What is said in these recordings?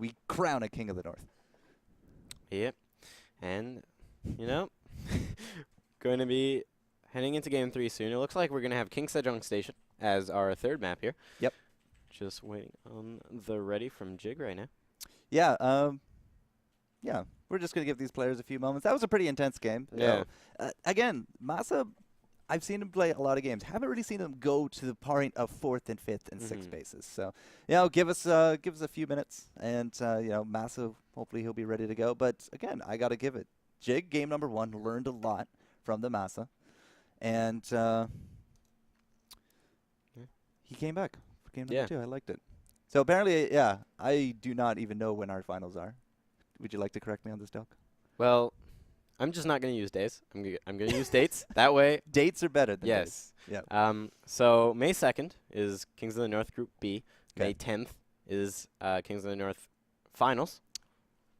we crown a King of the North. Yep. And, going to be heading into Game 3 soon. It looks like we're going to have Ks.Jig Station as our third map here. Yep. Just waiting on the ready from Jig right now. Yeah, yeah, we're just going to give these players a few moments. That was a pretty intense game. Yeah. Again, MaSa, I've seen him play a lot of games. Haven't really seen him go to the point of 4th and 5th and 6th bases. So, give us a few minutes, and MaSa, hopefully he'll be ready to go. But again, I got to give it. Jig, game number 1, learned a lot from the MaSa, and he came back for game number 2. I liked it. So apparently, I do not even know when our finals are. Would you like to correct me on this, Delk? Well, I'm just not going to use days. I'm going to use dates. That way. Dates are better than yes. days. Yeah. So May 2nd is Kings of the North Group B. Okay. May 10th is Kings of the North Finals.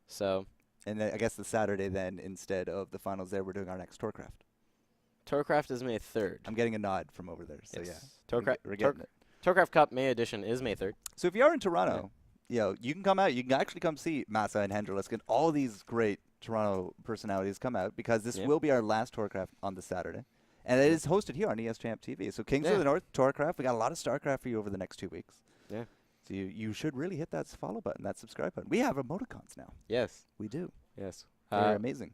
So. And then I guess the Saturday then, instead of the finals there, we're doing our next Tourcraft. Tourcraft is May 3rd. I'm getting a nod from over there. So yes. We're getting it. Tourcraft Cup May edition is May 3rd. So if you are in Toronto, you can come out. You can actually come see MaSa and Hendrilisk and all these great Toronto personalities come out, because this will be our last Tourcraft on the Saturday. And it is hosted here on Champ TV. So Kings of the North, Tourcraft. We got a lot of StarCraft for you over the next 2 weeks. Yeah. So you should really hit that follow button, that subscribe button. We have emoticons now. Yes. We do. Yes. They're amazing.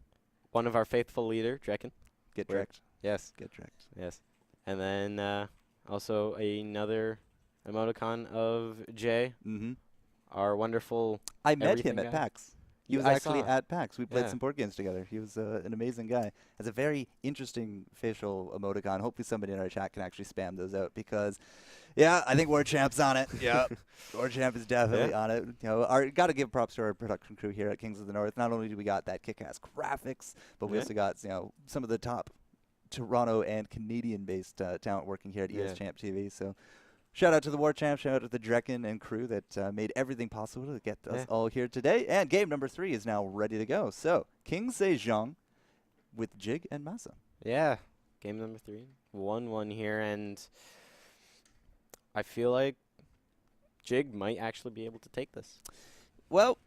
One of our faithful leader, Drekken. Get Drecked. Yes. Get Drecked. Yes. And then also another emoticon of Jay, our wonderful I met him guy. at PAX. He was actually at PAX. We played some board games together. He was an amazing guy. Has a very interesting facial emoticon. Hopefully somebody in our chat can actually spam those out, because, I think War Champ's on it. Yeah, War Champ is definitely on it. Got to give props to our production crew here at Kings of the North. Not only do we got that kick-ass graphics, but we also got some of the top Toronto and Canadian-based talent working here at Champ TV. So. Shout out to the War Champ, shout out to the Drekken and crew that made everything possible to get us all here today. And game number 3 is now ready to go. So, Ks.Jig with Jig and MaSa. Yeah, game number 3. 1-1 here, and I feel like Jig might actually be able to take this. Well,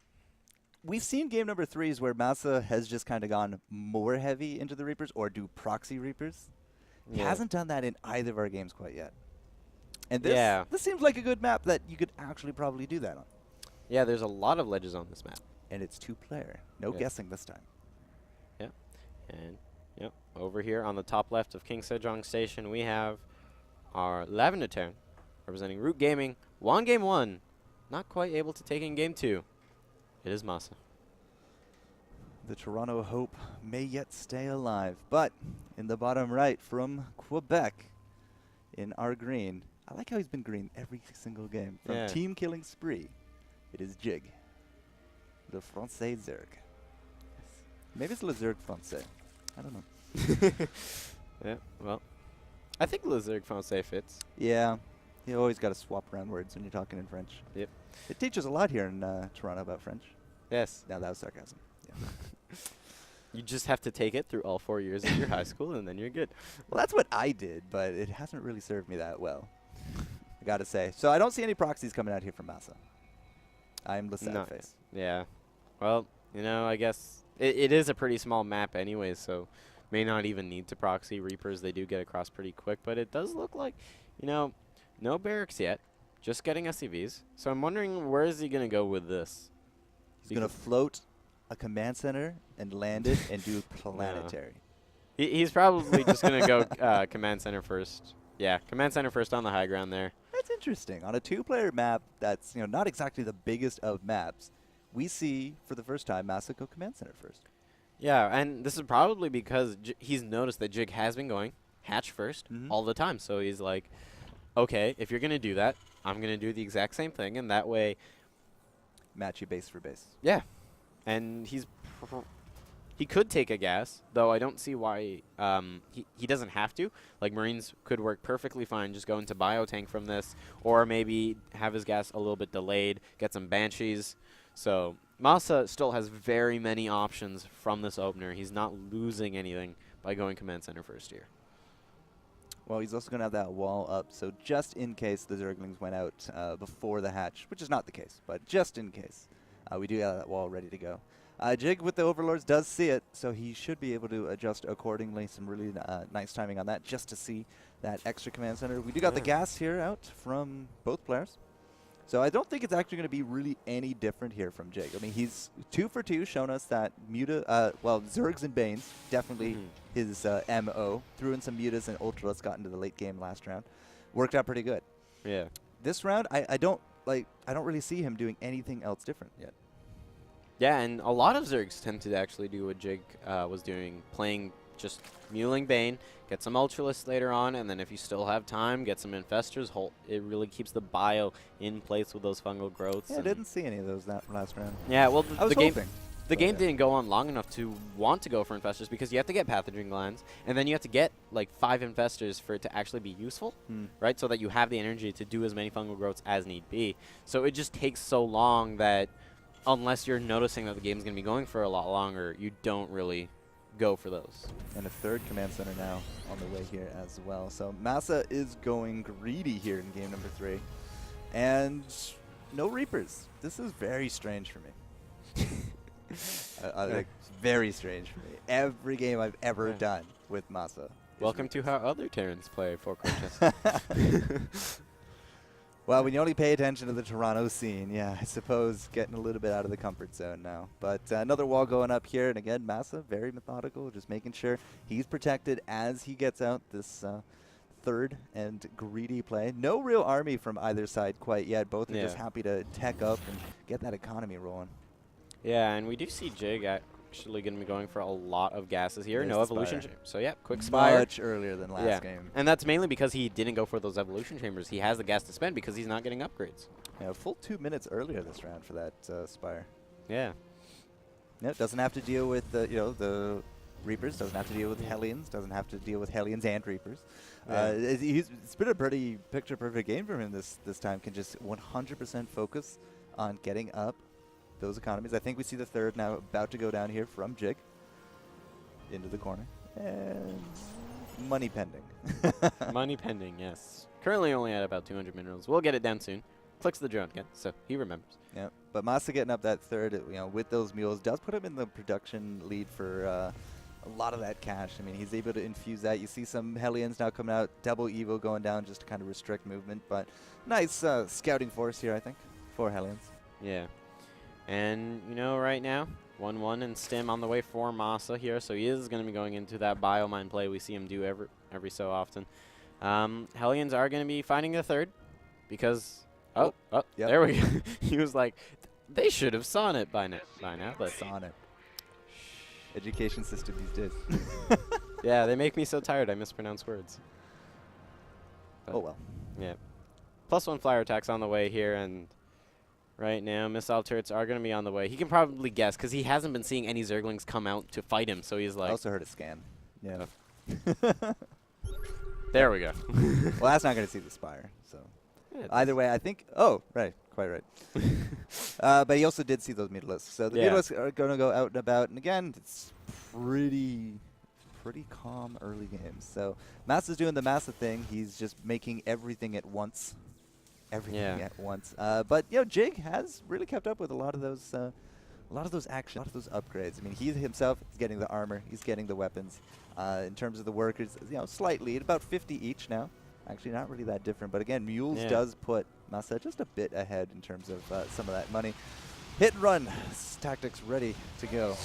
we've seen game number 3s where MaSa has just kind of gone more heavy into the Reapers or do proxy Reapers. He hasn't done that in either of our games quite yet. And this seems like a good map that you could actually probably do that on. Yeah, there's a lot of ledges on this map. And it's 2-player. No guessing this time. Yeah. And, over here on the top left of Ks.Jig Station, we have our Lavender Terran representing Root Gaming. Won game 1. Not quite able to take in game 2. It is MaSa. The Toronto Hope may yet stay alive. But in the bottom right from Quebec, in our green, I like how he's been green every single game. From Team Killing Spree, it is Jig. Le Francais Zerg. Maybe it's Le Zerg Francais. I don't know. Yeah, well, I think Le Zerg Francais fits. Yeah. You always got to swap around words when you're talking in French. Yep. It teaches a lot here in Toronto about French. Yes. No, that was sarcasm. Yeah. You just have to take it through all 4 years of your high school, and then you're good. Well, that's what I did, but it hasn't really served me that well, I got to say. So I don't see any proxies coming out here from MaSa. I'm the sad face. Yeah. Well, I guess it is a pretty small map anyways, so may not even need to proxy Reapers. They do get across pretty quick, but it does look like, no barracks yet, just getting SCVs. So I'm wondering, where is he going to go with this? He's going to float a command center and land it and do planetary. No. He's probably just going to go command center first. Yeah, command center first on the high ground there. That's interesting. On a 2-player map that's not exactly the biggest of maps, we see for the first time MaSa go command center first. Yeah, and this is probably because he's noticed that Jig has been going hatch first all the time. So he's like, okay, if you're going to do that, I'm going to do the exact same thing, and that way match you base for base. Yeah. And he could take a gas, though I don't see why he doesn't have to. Like, Marines could work perfectly fine, just go into Biotank from this, or maybe have his gas a little bit delayed, get some Banshees. So MaSa still has very many options from this opener. He's not losing anything by going command center first here. Well, he's also going to have that wall up, so just in case the Zerglings went out before the hatch, which is not the case, but just in case. We do have that wall ready to go. Jig with the Overlords does see it, so he should be able to adjust accordingly. Some really nice timing on that just to see that extra command center. We do got the gas here out from both players. So I don't think it's actually going to be really any different here from Jig. I mean, he's 2 for 2, shown us that Zergs and Banes, definitely his MO. Threw in some Mutas and Ultras, got into the late game last round. Worked out pretty good. Yeah. This round, I don't really see him doing anything else different yet. Yeah, and a lot of Zergs tend to actually do what Jig was doing, playing just muling Bane, get some Ultralists later on, and then if you still have time, get some Infestors. It really keeps the bio in place with those fungal growths. Yeah, I didn't see any of those that last round. Yeah, well, the game didn't go on long enough to want to go for Infestors because you have to get Pathogen Glands, and then you have to get like 5 Infestors for it to actually be useful, right? So that you have the energy to do as many fungal growths as need be. So it just takes so long that unless you're noticing that the game's going to be going for a lot longer, you don't really go for those. And a third command center now on the way here as well. So MaSa is going greedy here in game number 3. And no Reapers. This is very strange for me. Like, very strange for me. Every game I've ever done with MaSa. Welcome to how other Terrans play for chess. Well, when you only pay attention to the Toronto scene, yeah, I suppose getting a little bit out of the comfort zone now. But another wall going up here, and again, MaSa, very methodical, just making sure he's protected as he gets out this third and greedy play. No real army from either side quite yet. Both are just happy to tech up and get that economy rolling. Yeah, and we do see Jig actually going to be going for a lot of gases here. There's no evolution. So yeah, quick Spire. Much earlier than last game. And that's mainly because he didn't go for those evolution chambers. He has the gas to spend because he's not getting upgrades. Yeah, a full 2 minutes earlier this round for that Spire. Yeah. No, doesn't have to deal with the Reapers. Doesn't have to deal with Hellions. Doesn't have to deal with Hellions and Reapers. It's been a pretty picture-perfect game for him this time. Can just 100% focus on getting up those economies. I think we see the third now about to go down here from Jig into the corner. And money pending. Money pending, yes. Currently only at about 200 minerals. We'll get it down soon. Clicks the drone again, so he remembers. Yeah, but MaSa getting up that third, with those mules does put him in the production lead for a lot of that cash. I mean, he's able to infuse that. You see some Hellions now coming out, double Evo going down just to kind of restrict movement, but nice scouting force here, I think, for Hellions. Yeah. And, right now, 1-1 and Stim on the way for MaSa here, so he is going to be going into that biomine play we see him do every so often. Hellions are going to be finding the third because, there we go. He was like, they should have sawn it by now. But sawn it. Education system these days. Yeah, they make me so tired I mispronounce words. But oh well. Yeah. +1 flyer attacks on the way here, and right now, missile turrets are going to be on the way. He can probably guess because he hasn't been seeing any Zerglings come out to fight him. So he's like. I also heard a scan. Yeah. There we go. Well, that's not going to see the Spire. So either way, I think. Oh, right. Quite right. But he also did see those Mutalisks. So the Mutalisks are going to go out and about. And again, it's pretty calm early games. So MaSa's doing the MaSa thing. He's just making everything at once. At once. But Jig has really kept up with a lot of those actions, a lot of those upgrades. I mean, he himself is getting the armor, he's getting the weapons. In terms of the workers, slight lead, about 50 each now. Actually, not really that different. But again, Mules does put MaSa just a bit ahead in terms of some of that money. Hit and run tactics ready to go.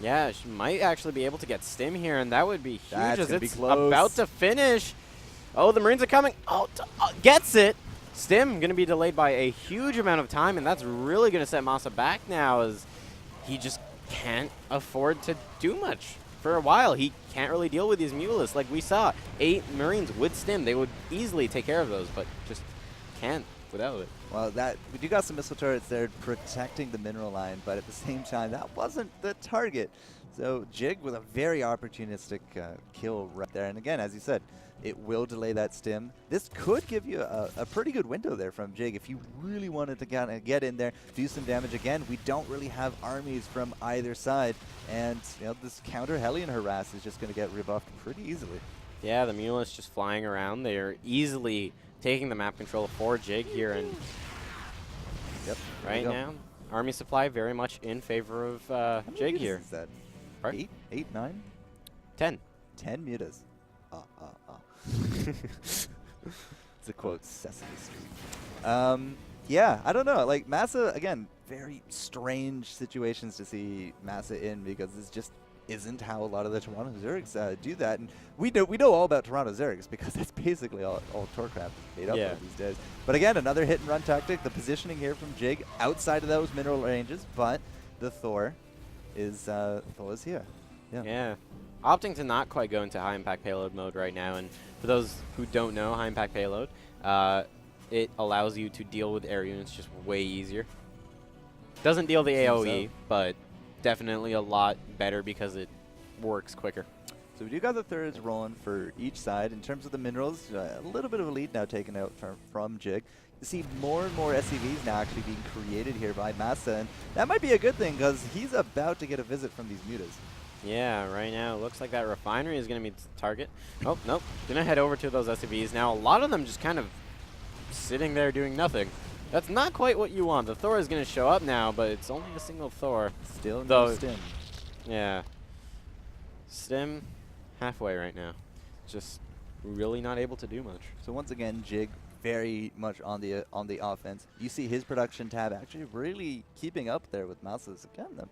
Yeah, she might actually be able to get Stim here, and that would be huge as it's close. About to finish. Oh, the Marines are coming. Oh, gets it. Stim going to be delayed by a huge amount of time, and that's really going to set MaSa back now as he just can't afford to do much for a while. He can't really deal with these Mutalisks. Like we saw, 8 Marines with Stim, they would easily take care of those, but just can't without it. Well, we do got some missile turrets there protecting the mineral line, but at the same time, that wasn't the target. So Jig with a very opportunistic kill right there. And again, as you said, it will delay that Stim. This could give you a pretty good window there from Jig if you really wanted to kind of get in there, do some damage. Again, we don't really have armies from either side, and this counter Hellion harass is just going to get rebuffed pretty easily. Yeah, the Mutalisks just flying around. They are easily taking the map control for Jig here, and right now army supply very much in favor of Jig here. Is that Right? 8, 9? 10. 10 mutas. It's a quote, Sesame Street. Yeah, I don't know. Like, MaSa, again, very strange situations to see MaSa in because this just isn't how a lot of the Toronto Zergs do that. And we know all about Toronto Zergs because that's basically all Torcraft is made up of these days. But again, another hit and run tactic. The positioning here from Jig outside of those mineral ranges, but the Thor is here. Yeah. Opting to not quite go into high impact payload mode right now. And for those who don't know high impact payload, it allows you to deal with air units just way easier. Doesn't deal the AoE, but definitely a lot better because it works quicker. So we do got the thirds rolling for each side. In terms of the minerals, a little bit of a lead now taken out from Jig. You see more and more SCVs now actually being created here by MaSa, and that might be a good thing because he's about to get a visit from these mutas. Yeah, right now it looks like that refinery is going to be the target. Oh, nope. Going to head over to those SCVs. Now, a lot of them just kind of sitting there doing nothing. That's not quite what you want. The Thor is going to show up now, but it's only a single Thor. Still no stim. Yeah. Stim halfway right now. Just really not able to do much. So once again, Jig very much on the offense. You see his production tab actually really keeping up there with MaSa's. Again, I'm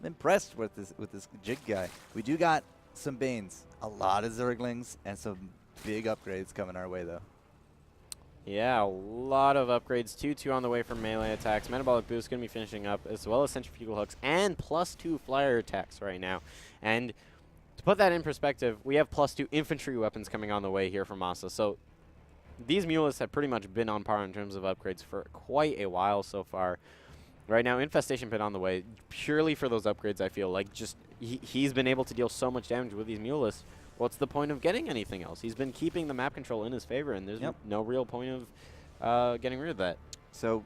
impressed with this Jig guy. We do got some Banes, a lot of Zerglings, and some big upgrades coming our way though. Yeah, a lot of upgrades. 2-2 on the way for melee attacks. Metabolic Boost going to be finishing up, as well as Centrifugal Hooks, and +2 flyer attacks right now. And to put that in perspective, we have +2 infantry weapons coming on the way here from MaSa. So these mules have pretty much been on par in terms of upgrades for quite a while so far. Right now, Infestation Pit on the way, purely for those upgrades, I feel like. Just he's been able to deal so much damage with these mules. What's the point of getting anything else? He's been keeping the map control in his favor, and there's no real point of getting rid of that. So,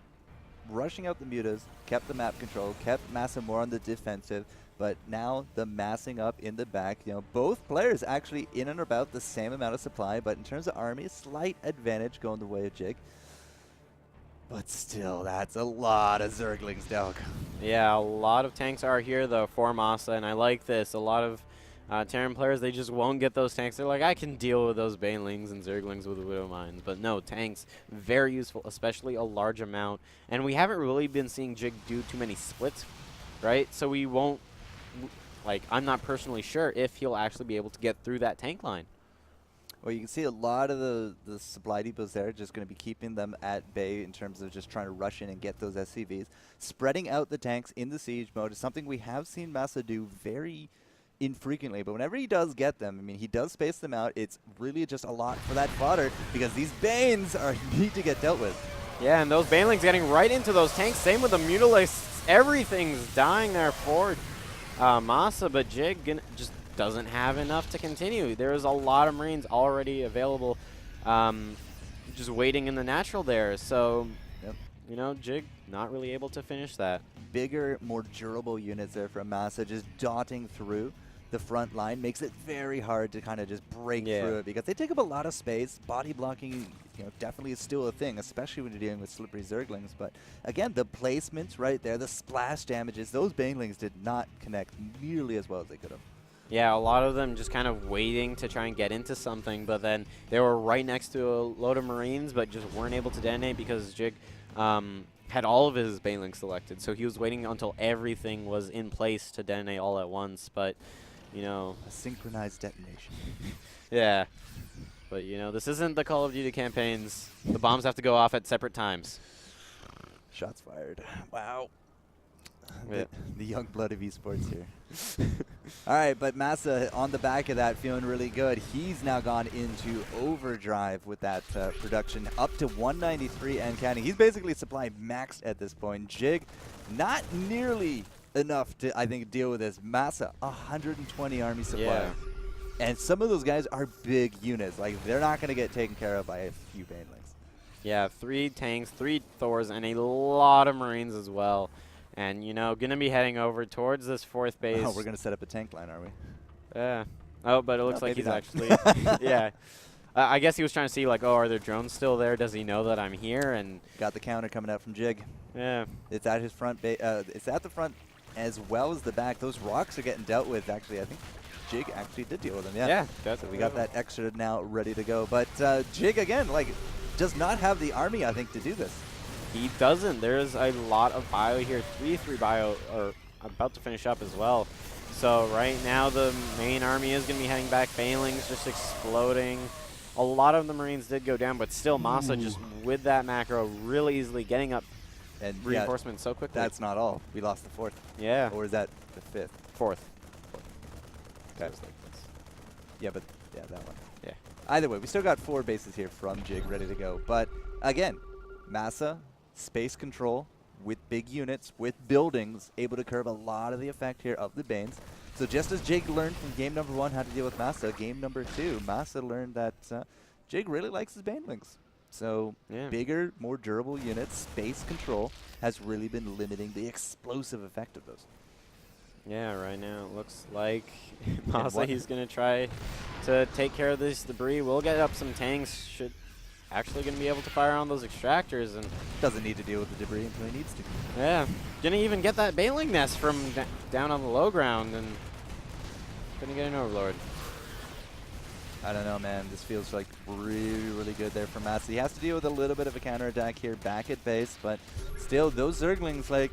rushing out the mutas, kept the map control, kept MaSa more on the defensive, but now the massing up in the back. You know, both players actually in and about the same amount of supply, but in terms of army, slight advantage going the way of Jig. But still, that's a lot of Zerglings, Delk. Yeah, a lot of tanks are here, though, for MaSa, and I like this. A lot of Terran players, they just won't get those tanks. They're like, I can deal with those Banelings and Zerglings with Widow Mines. But no, tanks, very useful, especially a large amount. And we haven't really been seeing Jig do too many splits, right? So we won't, like, I'm not personally sure if he'll actually be able to get through that tank line. Well, you can see a lot of the supply depots there just going to be keeping them at bay in terms of just trying to rush in and get those SCVs. Spreading out the tanks in the siege mode is something we have seen MaSa do very infrequently, but whenever he does get them, I mean, he does space them out. It's really just a lot for that fodder because these Banes need to get dealt with. Yeah, and those Banelings getting right into those tanks. Same with the Mutilates. Everything's dying there for MaSa, but Jig just doesn't have enough to continue. There's a lot of Marines already available, just waiting in the natural there. So, you know, Jig not really able to finish that. Bigger, more durable units there from MaSa just dotting through the front line makes it very hard to kind of just break through it because they take up a lot of space. Body blocking, you know, definitely is still a thing, especially when you're dealing with slippery Zerglings. But again, the placements right there, the splash damages, those Banelings did not connect nearly as well as they could have. Yeah, a lot of them just kind of waiting to try and get into something, but then they were right next to a load of Marines, but just weren't able to detonate because Jig had all of his Banelings selected. So he was waiting until everything was in place to detonate all at once, but, you know. A synchronized detonation. Yeah. But, you know, this isn't the Call of Duty campaigns. The bombs have to go off at separate times. Shots fired. Wow. Yeah. The young blood of esports here. All right, but MaSa on the back of that feeling really good. He's now gone into overdrive with that production up to 193 and counting. He's basically supply maxed at this point. Jig, not nearly enough to, I think, deal with this. MaSa, 120 army supply. Yeah. And some of those guys are big units. Like, they're not going to get taken care of by a few Banelings. Yeah, 3 tanks, 3 Thors, and a lot of Marines as well. And, you know, going to be heading over towards this 4th base. Oh, we're going to set up a tank line, are we? Yeah. Oh, but it looks like he's not. actually, yeah. I guess he was trying to see, like, oh, are there drones still there? Does he know that I'm here? And got the counter coming out from Jig. Yeah. It's at his front. It's at the front as well as the back. Those rocks are getting dealt with. Actually, I think Jig actually did deal with them. Yeah. Yeah. So we got that extra now ready to go. But Jig again, like, does not have the army, I think, to do this. He doesn't. There's a lot of bio here. 3-3 bio are about to finish up as well. So right now the main army is going to be heading back. Baneling's just exploding. A lot of the Marines did go down, but still MaSa just with that macro really easily getting up And reinforcements so quickly. That's not all. We lost the 4th. Yeah. Or is that the 5th? 4th. Okay. Like this. Yeah, but yeah, that one. Yeah. Either way, we still got 4 bases here from Jig ready to go. But again, MaSa, space control with big units, with buildings, able to curb a lot of the effect here of the Banes. So just as Jig learned from game number 1 how to deal with MaSa, game number 2, MaSa learned that Jig really likes his Banelings. So bigger, more durable units, space control has really been limiting the explosive effect of those. Yeah, right now it looks like MaSa, he's going to try to take care of this debris. We'll get up some tanks. Should actually going to be able to fire on those extractors. And doesn't need to deal with the debris until he needs to. Yeah, didn't even get that Baneling nest from down on the low ground, and couldn't get an Overlord. I don't know, man. This feels like really, really good there for MaSa. He has to deal with a little bit of a counterattack here back at base, but still, those Zerglings, like,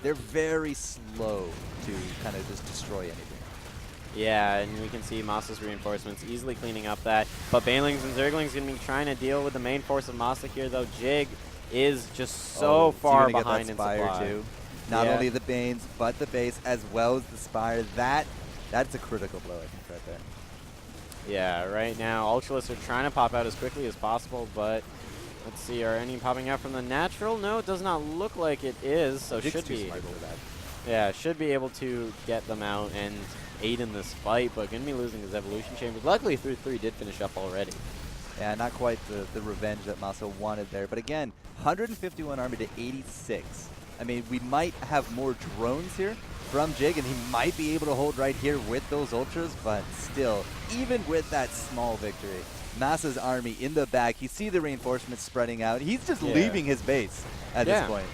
they're very slow to kind of just destroy anything. Yeah, and we can see MaSa's reinforcements easily cleaning up that. But Banelings and Zerglings going to be trying to deal with the main force of MaSa here, though. Jig is just so far behind in supply. Too. Not only the Banes, but the base, as well as the Spire. That's a critical blow, I think, right there. Yeah, right now, Ultralists are trying to pop out as quickly as possible, but let's see, are any popping out from the natural? No, it does not look like it is, so Jig's should too be. smart for that. Yeah, should be able to get them out and aid in this fight, but going to be losing his Evolution Chambers. Luckily, 3-3 did finish up already. Yeah, not quite the revenge that MaSa wanted there. But again, 151 army to 86. I mean, we might have more drones here from Jig, and he might be able to hold right here with those Ultras, but still, even with that small victory, MaSa's army in the back, you see the reinforcements spreading out. He's just leaving his base at this point.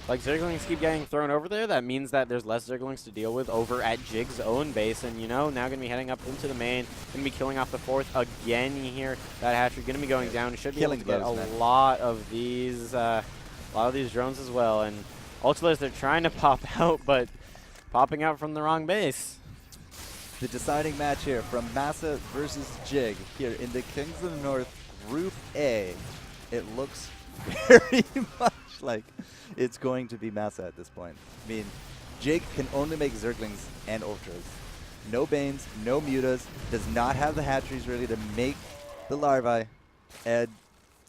Like, Zerglings keep getting thrown over there. That means that there's less Zerglings to deal with over at Jig's own base. And, you know, now going to be heading up into the main. Going to be killing off the 4th again here. That hatchery going to be going down. Should be able to get a lot of these drones as well. And Ultralists, they're trying to pop out, but popping out from the wrong base. The deciding match here from MaSa versus Jig here in the Kings of the North Group A. It looks very much like it's going to be MaSa at this point. I mean, Jig can only make Zerglings and Ultras. No Banes, no Mutas, does not have the hatcheries ready to make the larvae. And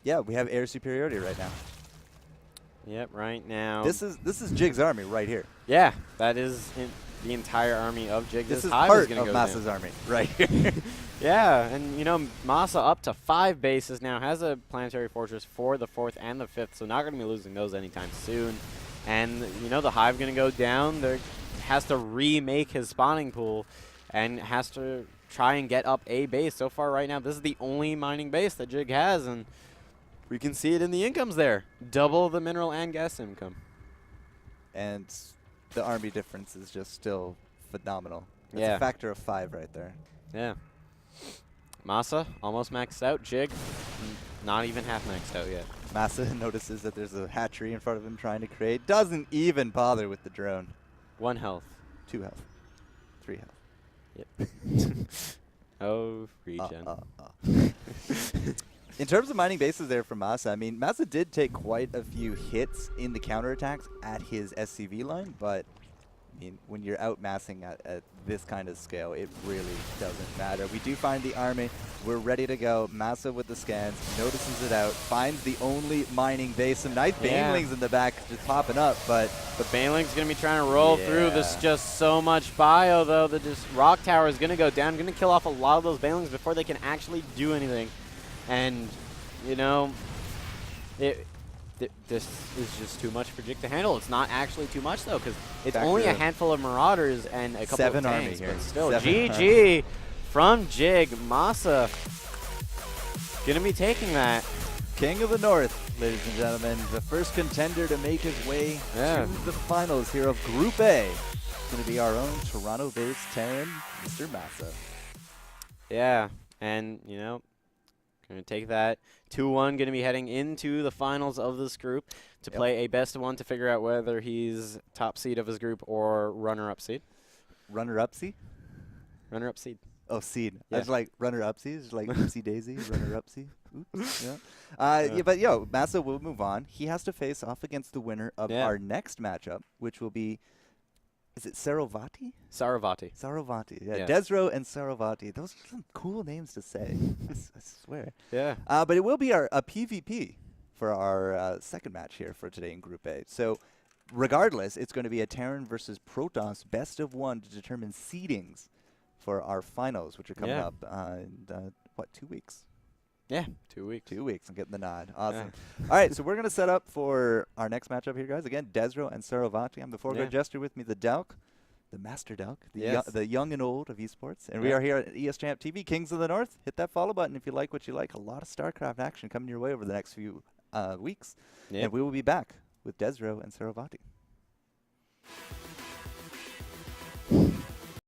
yeah, we have air superiority right now. Yep, right now. This is Jig's army right here. Yeah, that is the entire army of Jig. This is part of MaSa's army right here. Yeah, and you know, MaSa up to 5 bases now, has a planetary fortress for the 4th and the 5th, so not going to be losing those anytime soon. And you know, the Hive going to go down. There has to remake his spawning pool and has to try and get up a base. So far right now, this is the only mining base that Jig has, and we can see it in the incomes there. Double the mineral and gas income. And the army difference is just still phenomenal. It's a factor of 5 right there. Yeah. MaSa almost maxed out. Jig not even half maxed out yet. MaSa notices that there's a hatchery in front of him trying to create. Doesn't even bother with the drone. 1 health. 2 health. 3 health. Yep. Oh, regen. In terms of mining bases there for MaSa, I mean, MaSa did take quite a few hits in the counterattacks at his SCV line, but I mean, when you're outmassing at this kind of scale, it really doesn't matter. We do find the army. We're ready to go. MaSa with the scans, notices it out, finds the only mining base. Some nice Banelings in the back just popping up, but the Baneling's going to be trying to roll through. There's just so much bio, though. The Rock Tower is going to go down, going to kill off a lot of those Banelings before they can actually do anything. And, you know, this is just too much for Jig to handle. It's not actually too much, though, because it's only a handful of Marauders and a couple of tanks. Army here. But still, GG from Jig. MaSa going to be taking that. King of the North, ladies and gentlemen. The first contender to make his way to the finals here of Group A. It's going to be our own Toronto-based Terran, Mr. Masa. Yeah, and, you know, going to take that 2-1, going to be heading into the finals of this group to play a best of one to figure out whether he's top seed of his group or runner-up seed. Runner-up seed? Runner-up seed. Oh, seed. Yeah. I was like runner-up seed, like oopsie daisy, runner-up seed. Oops. Yeah. But Masa will move on. He has to face off against the winner of our next matchup, which will be, is it Saravati? Saravati. Saravati. Yeah. Yes. Desro and Saravati. Those are some cool names to say. I swear. Yeah. But it will be a PvP for our second match here for today in Group A. So regardless, it's going to be a Terran versus Protoss best of one to determine seedings for our finals, which are coming up in, 2 weeks? Yeah, 2 weeks. 2 weeks. I'm getting the nod. Awesome. All right, so we're going to set up for our next matchup here, guys. Again, Desro and Saravati. I'm the foreground jester with me, the Delk, the Master Delk, the young and old of esports. And we are here at ES Champ TV, Kings of the North. Hit that follow button if you like what you like. A lot of StarCraft action coming your way over the next few weeks. And we will be back with Desro and Saravati.